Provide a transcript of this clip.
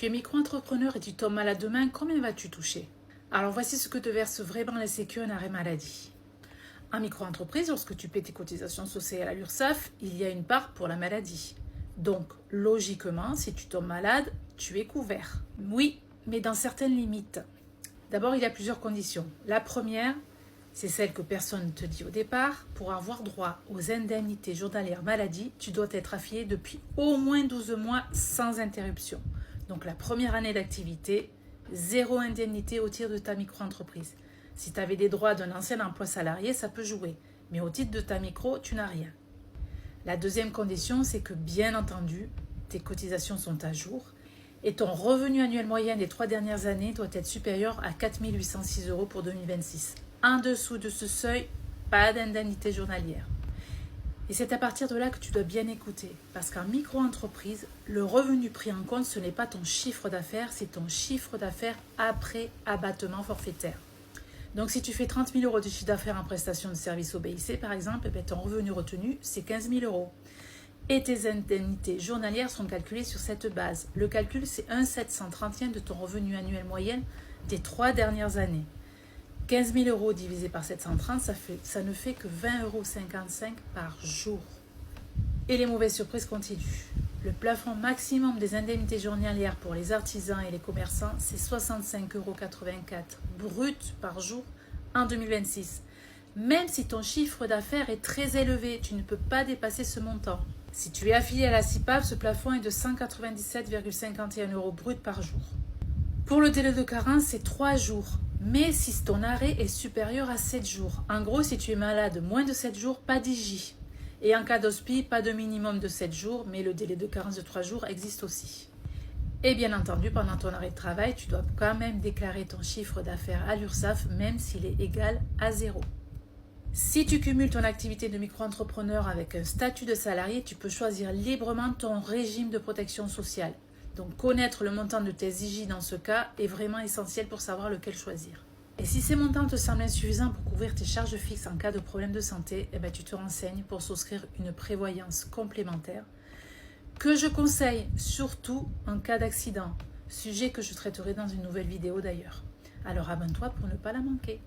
Tu es micro-entrepreneur et tu tombes malade demain, combien vas-tu toucher? Alors voici ce que te verse vraiment la Sécu en arrêt maladie. En micro-entreprise, lorsque tu paies tes cotisations sociales à l'URSSAF, il y a une part pour la maladie. Donc, logiquement, si tu tombes malade, tu es couvert. Oui, mais dans certaines limites. D'abord, il y a plusieurs conditions. La première, c'est celle que personne ne te dit au départ. Pour avoir droit aux indemnités journalières maladie, tu dois être affilié depuis au moins 12 mois sans interruption. Donc la première année d'activité, zéro indemnité au titre de ta micro-entreprise. Si tu avais des droits d'un ancien emploi salarié, ça peut jouer. Mais au titre de ta micro, tu n'as rien. La deuxième condition, c'est que bien entendu, tes cotisations sont à jour et ton revenu annuel moyen des 3 dernières années doit être supérieur à 4 806 € pour 2026. En dessous de ce seuil, pas d'indemnité journalière. Et c'est à partir de là que tu dois bien écouter. Parce qu'en micro-entreprise, le revenu pris en compte, ce n'est pas ton chiffre d'affaires, c'est ton chiffre d'affaires après abattement forfaitaire. Donc si tu fais 30 000 € de chiffre d'affaires en prestation de service au BIC, par exemple, ton revenu retenu, c'est 15 000 €. Et tes indemnités journalières sont calculées sur cette base. Le calcul, c'est 1/730 de ton revenu annuel moyen des 3 dernières années. 15 000 € divisé par 730, ça ne fait que 20,55 € par jour. Et les mauvaises surprises continuent. Le plafond maximum des indemnités journalières pour les artisans et les commerçants, c'est 65,84 € brut par jour en 2026. Même si ton chiffre d'affaires est très élevé, tu ne peux pas dépasser ce montant. Si tu es affilié à la CIPAV, ce plafond est de 197,51 € brut par jour. Pour le délai de carence, c'est 3 jours. Mais si ton arrêt est supérieur à 7 jours. En gros, si tu es malade moins de 7 jours, pas d'IJ. Et en cas d'hospi, pas de minimum de 7 jours, mais le délai de carence de 3 jours existe aussi. Et bien entendu, pendant ton arrêt de travail, tu dois quand même déclarer ton chiffre d'affaires à l'URSSAF, même s'il est égal à 0. Si tu cumules ton activité de micro-entrepreneur avec un statut de salarié, tu peux choisir librement ton régime de protection sociale. Donc connaître le montant de tes IJ dans ce cas est vraiment essentiel pour savoir lequel choisir. Et si ces montants te semblent insuffisants pour couvrir tes charges fixes en cas de problème de santé, tu te renseignes pour souscrire une prévoyance complémentaire que je conseille surtout en cas d'accident, sujet que je traiterai dans une nouvelle vidéo d'ailleurs. Alors abonne-toi pour ne pas la manquer.